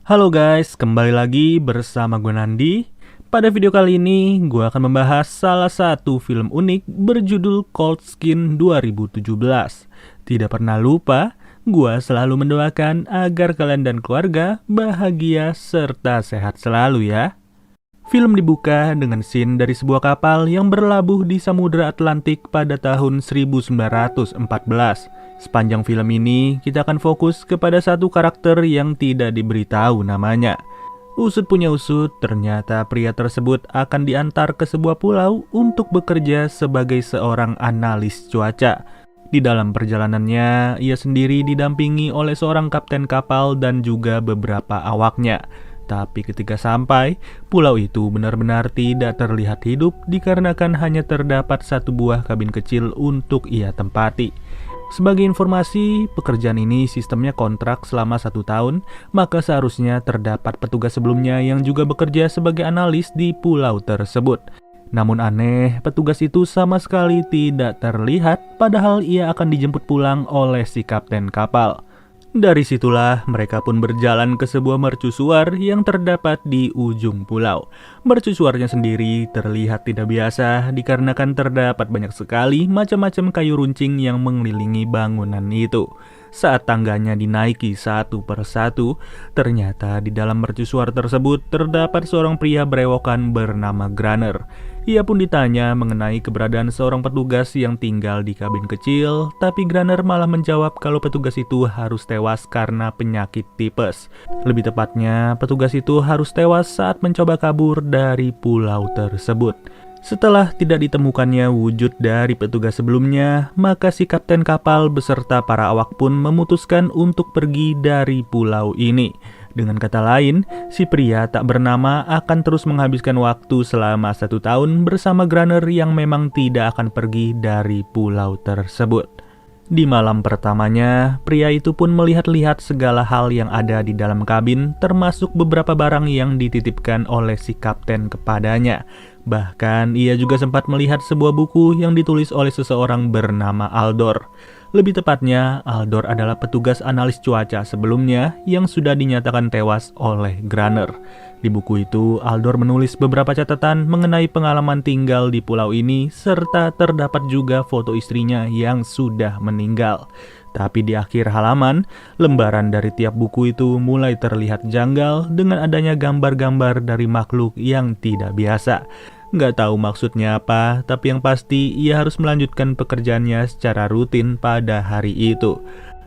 Halo guys, kembali lagi bersama gue Nandi. Pada video kali ini, gue akan membahas salah satu film unik berjudul Cold Skin 2017. Tidak pernah lupa, gue selalu mendoakan agar kalian dan keluarga bahagia serta sehat selalu ya. Film dibuka dengan scene dari sebuah kapal yang berlabuh di Samudra Atlantik pada tahun 1914. Sepanjang film ini, kita akan fokus kepada satu karakter yang tidak diberitahu namanya. Usut punya usut, ternyata pria tersebut akan diantar ke sebuah pulau untuk bekerja sebagai seorang analis cuaca. Di dalam perjalanannya, ia sendiri didampingi oleh seorang kapten kapal dan juga beberapa awaknya. Tapi ketika sampai, pulau itu benar-benar tidak terlihat hidup dikarenakan hanya terdapat satu buah kabin kecil untuk ia tempati. Sebagai informasi, pekerjaan ini sistemnya kontrak selama 1 tahun, maka seharusnya terdapat petugas sebelumnya yang juga bekerja sebagai analis di pulau tersebut. Namun aneh, petugas itu sama sekali tidak terlihat, padahal ia akan dijemput pulang oleh si kapten kapal. Dari situlah mereka pun berjalan ke sebuah mercusuar yang terdapat di ujung pulau. Mercusuarnya sendiri terlihat tidak biasa dikarenakan terdapat banyak sekali macam-macam kayu runcing yang mengelilingi bangunan itu. Saat tangganya dinaiki satu persatu, ternyata di dalam mercusuar tersebut terdapat seorang pria berewokan bernama Grunner. Ia pun ditanya mengenai keberadaan seorang petugas yang tinggal di kabin kecil, tapi Grunner malah menjawab kalau petugas itu harus tewas karena penyakit tipes. Lebih tepatnya, petugas itu harus tewas saat mencoba kabur dari pulau tersebut. Setelah tidak ditemukannya wujud dari petugas sebelumnya, maka si kapten kapal beserta para awak pun memutuskan untuk pergi dari pulau ini. Dengan kata lain, si pria tak bernama akan terus menghabiskan waktu selama 1 tahun bersama Grunner yang memang tidak akan pergi dari pulau tersebut. Di malam pertamanya, pria itu pun melihat-lihat segala hal yang ada di dalam kabin, termasuk beberapa barang yang dititipkan oleh si kapten kepadanya. Bahkan, ia juga sempat melihat sebuah buku yang ditulis oleh seseorang bernama Aldor. Lebih tepatnya, Aldor adalah petugas analis cuaca sebelumnya yang sudah dinyatakan tewas oleh Grunner. Di buku itu, Aldor menulis beberapa catatan mengenai pengalaman tinggal di pulau ini, serta terdapat juga foto istrinya yang sudah meninggal. Tapi di akhir halaman, lembaran dari tiap buku itu mulai terlihat janggal dengan adanya gambar-gambar dari makhluk yang tidak biasa. Nggak tahu maksudnya apa, tapi yang pasti ia harus melanjutkan pekerjaannya secara rutin pada hari itu.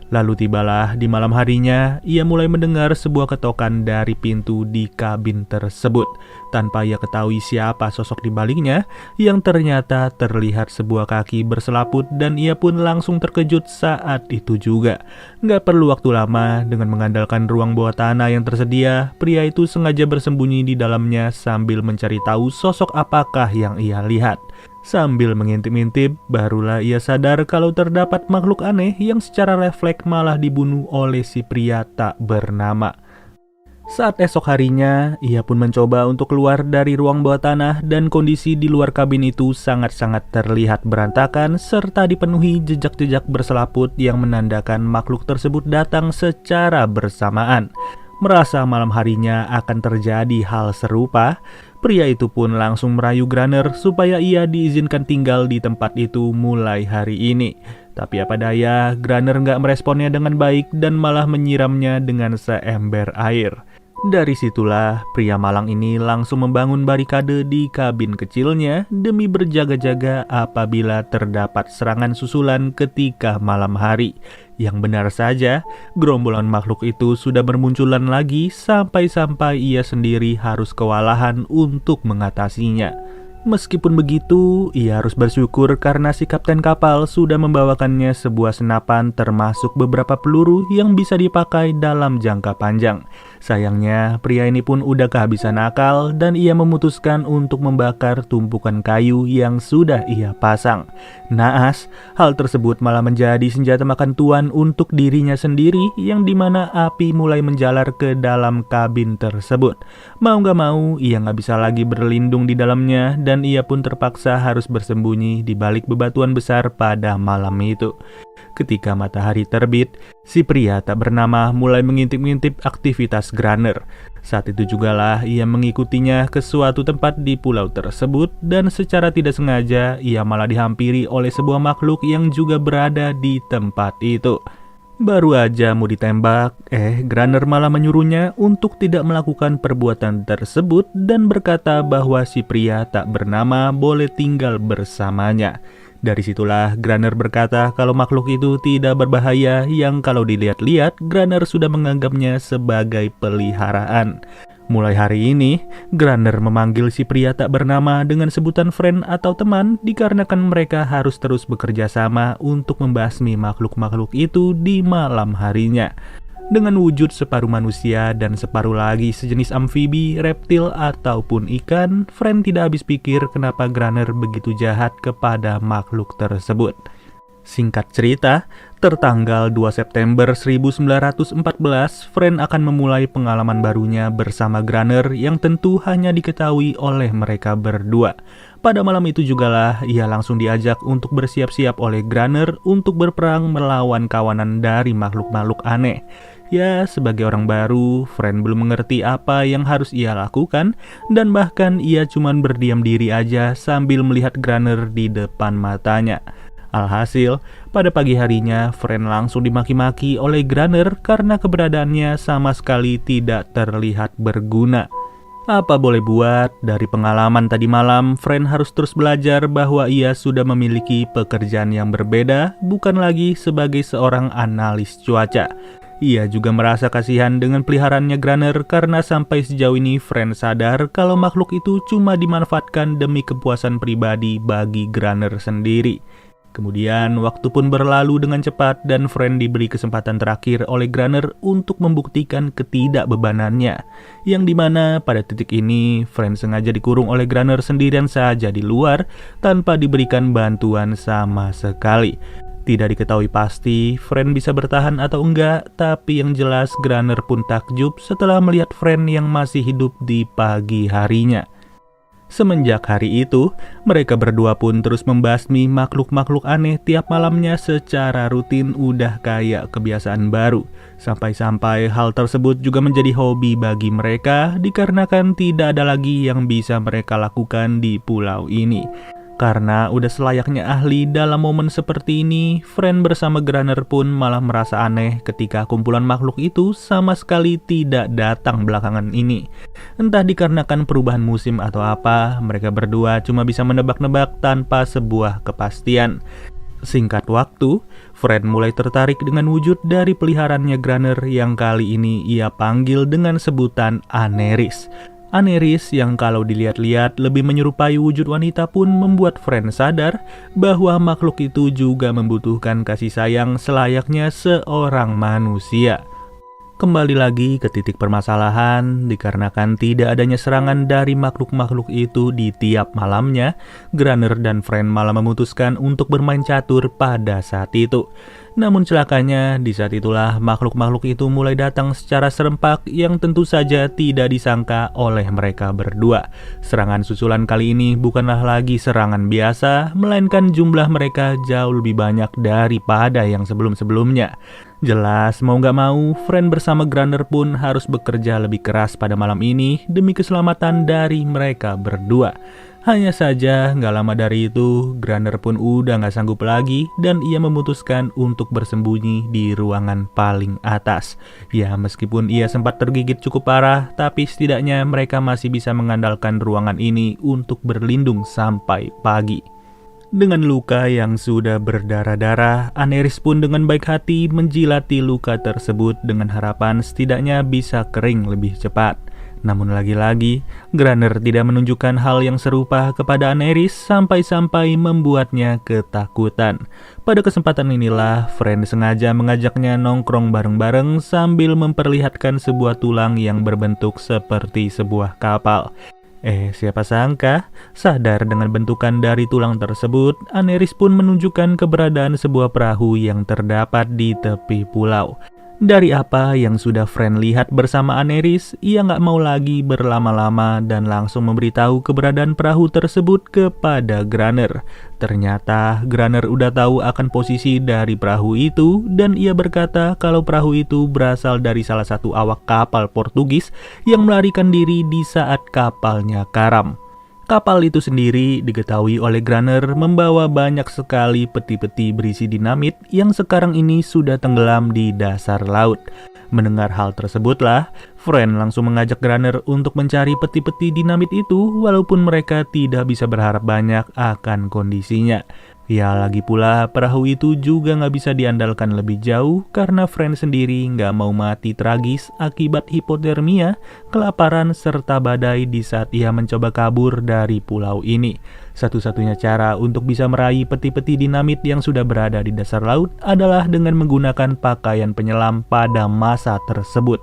Lalu tibalah di malam harinya, ia mulai mendengar sebuah ketokan dari pintu di kabin tersebut. Tanpa ia ketahui siapa sosok di baliknya, yang ternyata terlihat sebuah kaki berselaput dan ia pun langsung terkejut saat itu juga. Nggak perlu waktu lama, dengan mengandalkan ruang bawah tanah yang tersedia, pria itu sengaja bersembunyi di dalamnya sambil mencari tahu sosok apakah yang ia lihat. Sambil mengintip-intip, barulah ia sadar kalau terdapat makhluk aneh yang secara refleks malah dibunuh oleh si pria tak bernama. Saat esok harinya, ia pun mencoba untuk keluar dari ruang bawah tanah dan kondisi di luar kabin itu sangat-sangat terlihat berantakan serta dipenuhi jejak-jejak berselaput yang menandakan makhluk tersebut datang secara bersamaan. Merasa malam harinya akan terjadi hal serupa, pria itu pun langsung merayu Grunner supaya ia diizinkan tinggal di tempat itu mulai hari ini. Tapi apa daya, Grunner nggak meresponnya dengan baik dan malah menyiramnya dengan seember air. Dari situlah pria malang ini langsung membangun barikade di kabin kecilnya demi berjaga-jaga apabila terdapat serangan susulan ketika malam hari. Yang benar saja, gerombolan makhluk itu sudah bermunculan lagi sampai-sampai ia sendiri harus kewalahan untuk mengatasinya. Meskipun begitu, ia harus bersyukur karena si kapten kapal sudah membawakannya sebuah senapan termasuk beberapa peluru yang bisa dipakai dalam jangka panjang. Sayangnya, pria ini pun udah kehabisan akal dan ia memutuskan untuk membakar tumpukan kayu yang sudah ia pasang. Naas, hal tersebut malah menjadi senjata makan tuan untuk dirinya sendiri yang dimana api mulai menjalar ke dalam kabin tersebut. Mau gak mau, ia gak bisa lagi berlindung di dalamnya dan ia pun terpaksa harus bersembunyi di balik bebatuan besar pada malam itu. Ketika matahari terbit, si pria tak bernama mulai mengintip-ngintip aktivitas Grunner. Saat itu jugalah ia mengikutinya ke suatu tempat di pulau tersebut dan secara tidak sengaja ia malah dihampiri oleh sebuah makhluk yang juga berada di tempat itu. Baru aja mau ditembak, Grunner malah menyuruhnya untuk tidak melakukan perbuatan tersebut dan berkata bahwa si pria tak bernama boleh tinggal bersamanya. Dari situlah Grunner berkata kalau makhluk itu tidak berbahaya yang kalau dilihat-lihat Grunner sudah menganggapnya sebagai peliharaan. Mulai hari ini, Grunner memanggil si pria tak bernama dengan sebutan friend atau teman dikarenakan mereka harus terus bekerja sama untuk membasmi makhluk-makhluk itu di malam harinya. Dengan wujud separuh manusia dan separuh lagi sejenis amfibi, reptil, ataupun ikan, Friend tidak habis pikir kenapa Grunner begitu jahat kepada makhluk tersebut. Singkat cerita, tertanggal 2 September 1914, Friend akan memulai pengalaman barunya bersama Grunner yang tentu hanya diketahui oleh mereka berdua. Pada malam itu jugalah ia langsung diajak untuk bersiap-siap oleh Grunner untuk berperang melawan kawanan dari makhluk-makhluk aneh. Ya, sebagai orang baru, Friend belum mengerti apa yang harus ia lakukan dan bahkan ia cuman berdiam diri aja sambil melihat Grunner di depan matanya. Alhasil, pada pagi harinya, Friend langsung dimaki-maki oleh Grunner karena keberadaannya sama sekali tidak terlihat berguna. Apa boleh buat, dari pengalaman tadi malam, Friend harus terus belajar bahwa ia sudah memiliki pekerjaan yang berbeda, bukan lagi sebagai seorang analis cuaca. Ia juga merasa kasihan dengan peliharaannya Grunner karena sampai sejauh ini Friend sadar kalau makhluk itu cuma dimanfaatkan demi kepuasan pribadi bagi Grunner sendiri. Kemudian waktu pun berlalu dengan cepat dan Friend diberi kesempatan terakhir oleh Grunner untuk membuktikan ketidakbebanannya. Yang dimana pada titik ini Friend sengaja dikurung oleh Grunner sendirian saja di luar tanpa diberikan bantuan sama sekali. Tidak diketahui pasti Friend bisa bertahan atau enggak, tapi yang jelas Grunner pun takjub setelah melihat Friend yang masih hidup di pagi harinya. Semenjak hari itu, mereka berdua pun terus membasmi makhluk-makhluk aneh tiap malamnya secara rutin udah kayak kebiasaan baru. Sampai-sampai hal tersebut juga menjadi hobi bagi mereka dikarenakan tidak ada lagi yang bisa mereka lakukan di pulau ini. Karena udah selayaknya ahli dalam momen seperti ini, Friend bersama Grunner pun malah merasa aneh ketika kumpulan makhluk itu sama sekali tidak datang belakangan ini. Entah dikarenakan perubahan musim atau apa, mereka berdua cuma bisa menebak-nebak tanpa sebuah kepastian. Singkat waktu, Friend mulai tertarik dengan wujud dari peliharaannya Grunner yang kali ini ia panggil dengan sebutan Aneris. Aneris yang kalau dilihat-lihat lebih menyerupai wujud wanita pun membuat Friend sadar bahwa makhluk itu juga membutuhkan kasih sayang selayaknya seorang manusia. Kembali lagi ke titik permasalahan, dikarenakan tidak adanya serangan dari makhluk-makhluk itu di tiap malamnya, Grunner dan Friend malah memutuskan untuk bermain catur pada saat itu. Namun celakanya, di saat itulah makhluk-makhluk itu mulai datang secara serempak yang tentu saja tidak disangka oleh mereka berdua. Serangan susulan kali ini bukanlah lagi serangan biasa, melainkan jumlah mereka jauh lebih banyak daripada yang sebelum-sebelumnya. Jelas mau gak mau, Friend bersama Grunner pun harus bekerja lebih keras pada malam ini demi keselamatan dari mereka berdua. Hanya saja gak lama dari itu, Grunner pun udah gak sanggup lagi dan ia memutuskan untuk bersembunyi di ruangan paling atas. Ya, meskipun ia sempat tergigit cukup parah, tapi setidaknya mereka masih bisa mengandalkan ruangan ini untuk berlindung sampai pagi. Dengan luka yang sudah berdarah-darah, Aneris pun dengan baik hati menjilati luka tersebut dengan harapan setidaknya bisa kering lebih cepat. Namun lagi-lagi, Grunner tidak menunjukkan hal yang serupa kepada Aneris sampai-sampai membuatnya ketakutan. Pada kesempatan inilah, Friend sengaja mengajaknya nongkrong bareng-bareng sambil memperlihatkan sebuah tulang yang berbentuk seperti sebuah kapal. Siapa sangka, sadar dengan bentukan dari tulang tersebut, Aneris pun menunjukkan keberadaan sebuah perahu yang terdapat di tepi pulau. Dari apa yang sudah Fran lihat bersama Anerys, ia nggak mau lagi berlama-lama dan langsung memberitahu keberadaan perahu tersebut kepada Granner. Ternyata Granner udah tahu akan posisi dari perahu itu dan ia berkata kalau perahu itu berasal dari salah satu awak kapal Portugis yang melarikan diri di saat kapalnya karam. Kapal itu sendiri diketahui oleh Granner membawa banyak sekali peti-peti berisi dinamit yang sekarang ini sudah tenggelam di dasar laut. Mendengar hal tersebutlah, Fran langsung mengajak Granner untuk mencari peti-peti dinamit itu walaupun mereka tidak bisa berharap banyak akan kondisinya. Ya lagi pula perahu itu juga nggak bisa diandalkan lebih jauh karena Fran sendiri nggak mau mati tragis akibat hipotermia, kelaparan, serta badai di saat ia mencoba kabur dari pulau ini. Satu-satunya cara untuk bisa meraih peti-peti dinamit yang sudah berada di dasar laut adalah dengan menggunakan pakaian penyelam pada masa tersebut.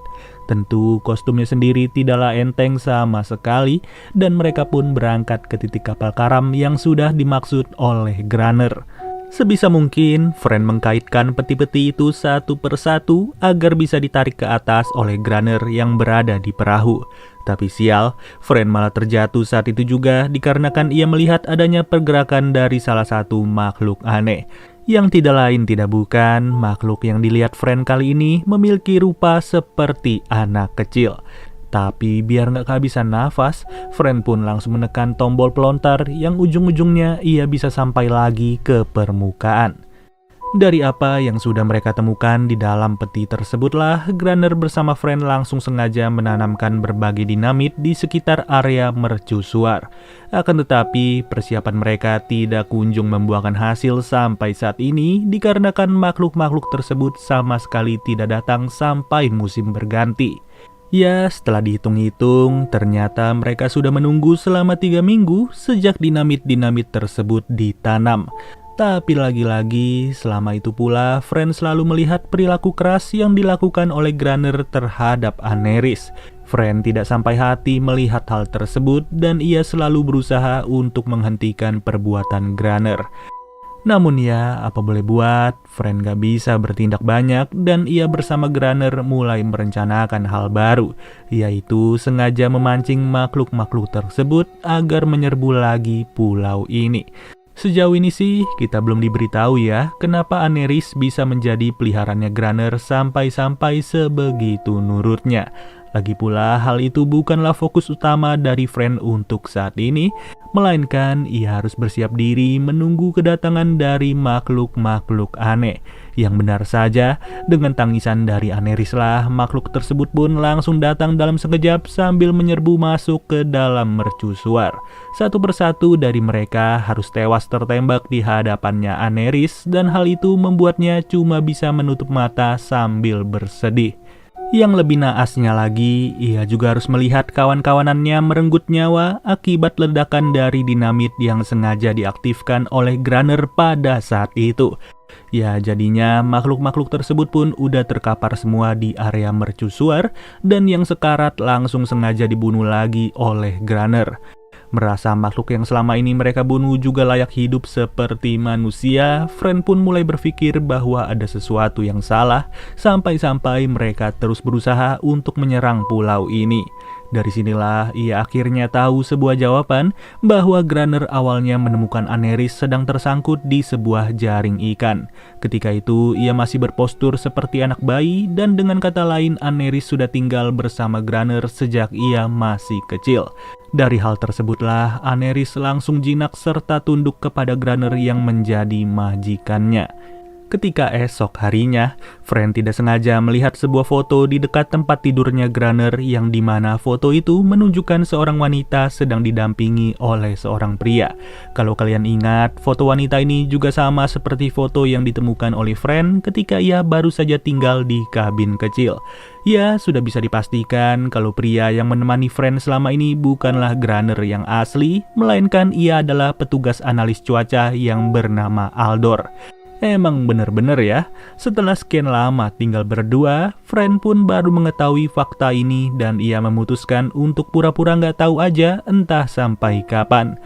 Tentu kostumnya sendiri tidaklah enteng sama sekali dan mereka pun berangkat ke titik kapal karam yang sudah dimaksud oleh Granner. Sebisa mungkin, Fran mengkaitkan peti-peti itu satu persatu agar bisa ditarik ke atas oleh Granner yang berada di perahu. Tapi sial, Fran malah terjatuh saat itu juga dikarenakan ia melihat adanya pergerakan dari salah satu makhluk aneh. Yang tidak lain tidak bukan, makhluk yang dilihat Fran kali ini memiliki rupa seperti anak kecil. Tapi biar nggak kehabisan nafas, Fran pun langsung menekan tombol pelontar yang ujung-ujungnya ia bisa sampai lagi ke permukaan. Dari apa yang sudah mereka temukan di dalam peti tersebutlah, Granner bersama Fran langsung sengaja menanamkan berbagai dinamit di sekitar area mercusuar. Akan tetapi, persiapan mereka tidak kunjung membuahkan hasil sampai saat ini dikarenakan makhluk-makhluk tersebut sama sekali tidak datang sampai musim berganti. Ya, setelah dihitung-hitung, ternyata mereka sudah menunggu selama 3 minggu sejak dinamit-dinamit tersebut ditanam. Tapi lagi-lagi, selama itu pula, Fran selalu melihat perilaku keras yang dilakukan oleh Granner terhadap Anerys. Fran tidak sampai hati melihat hal tersebut dan ia selalu berusaha untuk menghentikan perbuatan Granner. Namun ya, apa boleh buat, Fran gak bisa bertindak banyak dan ia bersama Granner mulai merencanakan hal baru, yaitu sengaja memancing makhluk-makhluk tersebut agar menyerbu lagi pulau ini. Sejauh ini sih, kita belum diberitahu ya, kenapa Anerys bisa menjadi peliharaannya Granner sampai-sampai sebegitu nurutnya. Lagi pula, hal itu bukanlah fokus utama dari Fran untuk saat ini, melainkan ia harus bersiap diri menunggu kedatangan dari makhluk-makhluk aneh. Yang benar saja, dengan tangisan dari Anerys lah, makhluk tersebut pun langsung datang dalam sekejap sambil menyerbu masuk ke dalam mercusuar. Satu persatu dari mereka harus tewas tertembak di hadapannya Anerys dan hal itu membuatnya cuma bisa menutup mata sambil bersedih. Yang lebih naasnya lagi, ia juga harus melihat kawan-kawanannya merenggut nyawa akibat ledakan dari dinamit yang sengaja diaktifkan oleh Granner pada saat itu. Ya, jadinya makhluk-makhluk tersebut pun udah terkapar semua di area mercusuar dan yang sekarat langsung sengaja dibunuh lagi oleh Granner. Merasa makhluk yang selama ini mereka bunuh juga layak hidup seperti manusia, Fran pun mulai berpikir bahwa ada sesuatu yang salah, sampai-sampai mereka terus berusaha untuk menyerang pulau ini. Dari sinilah ia akhirnya tahu sebuah jawaban bahwa Granner awalnya menemukan Anerys sedang tersangkut di sebuah jaring ikan. Ketika itu ia masih berpostur seperti anak bayi dan dengan kata lain Anerys sudah tinggal bersama Granner sejak ia masih kecil. Dari hal tersebutlah Anerys langsung jinak serta tunduk kepada Granner yang menjadi majikannya. Ketika esok harinya, Fran tidak sengaja melihat sebuah foto di dekat tempat tidurnya Granner yang dimana foto itu menunjukkan seorang wanita sedang didampingi oleh seorang pria. Kalau kalian ingat, foto wanita ini juga sama seperti foto yang ditemukan oleh Fran ketika ia baru saja tinggal di kabin kecil. Ya, sudah bisa dipastikan kalau pria yang menemani Fran selama ini bukanlah Granner yang asli, melainkan ia adalah petugas analis cuaca yang bernama Aldor. Emang bener-bener ya, setelah sekian lama tinggal berdua, Fran pun baru mengetahui fakta ini dan ia memutuskan untuk pura-pura nggak tahu aja entah sampai kapan.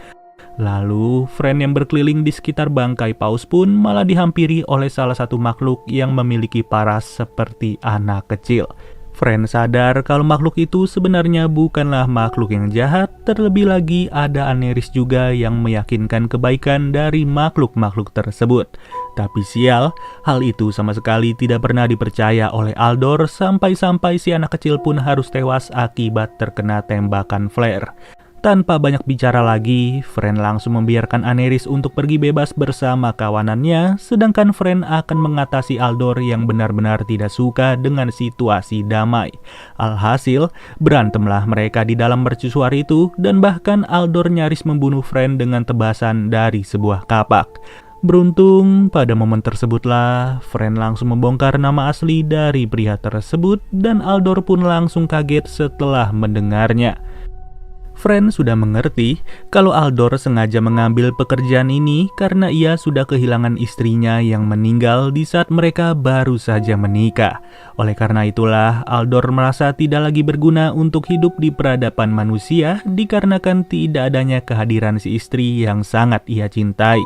Lalu, Friend yang berkeliling di sekitar bangkai paus pun malah dihampiri oleh salah satu makhluk yang memiliki paras seperti anak kecil. Friend sadar kalau makhluk itu sebenarnya bukanlah makhluk yang jahat, terlebih lagi ada Aneris juga yang meyakinkan kebaikan dari makhluk-makhluk tersebut. Tapi sial, hal itu sama sekali tidak pernah dipercaya oleh Aldor sampai-sampai si anak kecil pun harus tewas akibat terkena tembakan flare. Tanpa banyak bicara lagi, Friend langsung membiarkan Aneris untuk pergi bebas bersama kawanannya, sedangkan Friend akan mengatasi Aldor yang benar-benar tidak suka dengan situasi damai. Alhasil, berantemlah mereka di dalam mercusuar itu, dan bahkan Aldor nyaris membunuh Friend dengan tebasan dari sebuah kapak. Beruntung, pada momen tersebutlah, Friend langsung membongkar nama asli dari pria tersebut, dan Aldor pun langsung kaget setelah mendengarnya. Friend sudah mengerti kalau Aldor sengaja mengambil pekerjaan ini karena ia sudah kehilangan istrinya yang meninggal di saat mereka baru saja menikah. Oleh karena itulah, Aldor merasa tidak lagi berguna untuk hidup di peradaban manusia dikarenakan tidak adanya kehadiran si istri yang sangat ia cintai.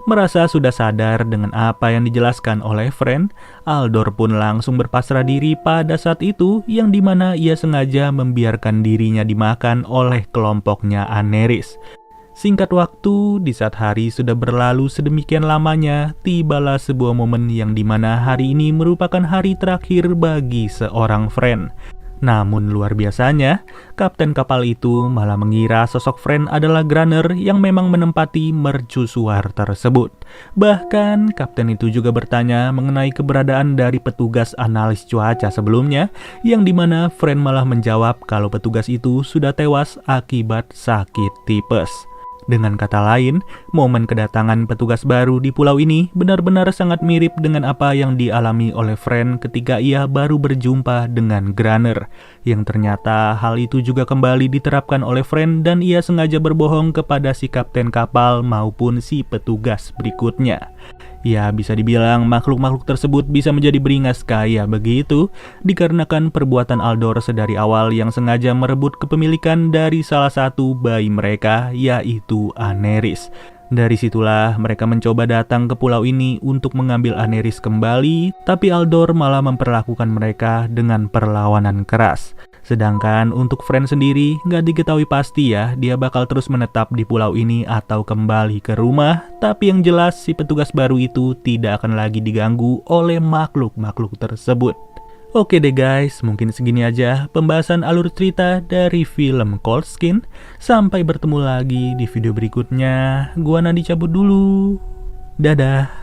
Merasa sudah sadar dengan apa yang dijelaskan oleh Friend, Aldor pun langsung berpasrah diri pada saat itu yang dimana ia sengaja membiarkan dirinya dimakan oleh kelompoknya Aneris. Singkat waktu, di saat hari sudah berlalu sedemikian lamanya, tibalah sebuah momen yang dimana hari ini merupakan hari terakhir bagi seorang Friend. Namun luar biasanya, kapten kapal itu malah mengira sosok Friend adalah Grunner yang memang menempati mercusuar tersebut. Bahkan, kapten itu juga bertanya mengenai keberadaan dari petugas analis cuaca sebelumnya, yang dimana Friend malah menjawab kalau petugas itu sudah tewas akibat sakit tipes. Dengan kata lain, momen kedatangan petugas baru di pulau ini benar-benar sangat mirip dengan apa yang dialami oleh Friend ketika ia baru berjumpa dengan Grunner. Yang ternyata hal itu juga kembali diterapkan oleh Friend dan ia sengaja berbohong kepada si kapten kapal maupun si petugas berikutnya. Ya, bisa dibilang makhluk-makhluk tersebut bisa menjadi beringas kaya begitu, dikarenakan perbuatan Aldor sedari awal yang sengaja merebut kepemilikan dari salah satu bayi mereka, yaitu Aneris. Dari situlah mereka mencoba datang ke pulau ini untuk mengambil Aneris kembali, tapi Aldor malah memperlakukan mereka dengan perlawanan keras. Sedangkan untuk Friend sendiri, nggak diketahui pasti ya dia bakal terus menetap di pulau ini atau kembali ke rumah. Tapi yang jelas si petugas baru itu tidak akan lagi diganggu oleh makhluk-makhluk tersebut. Oke deh guys, mungkin segini aja pembahasan alur cerita dari film Cold Skin. Sampai bertemu lagi di video berikutnya. Gua Nandi cabut dulu. Dadah.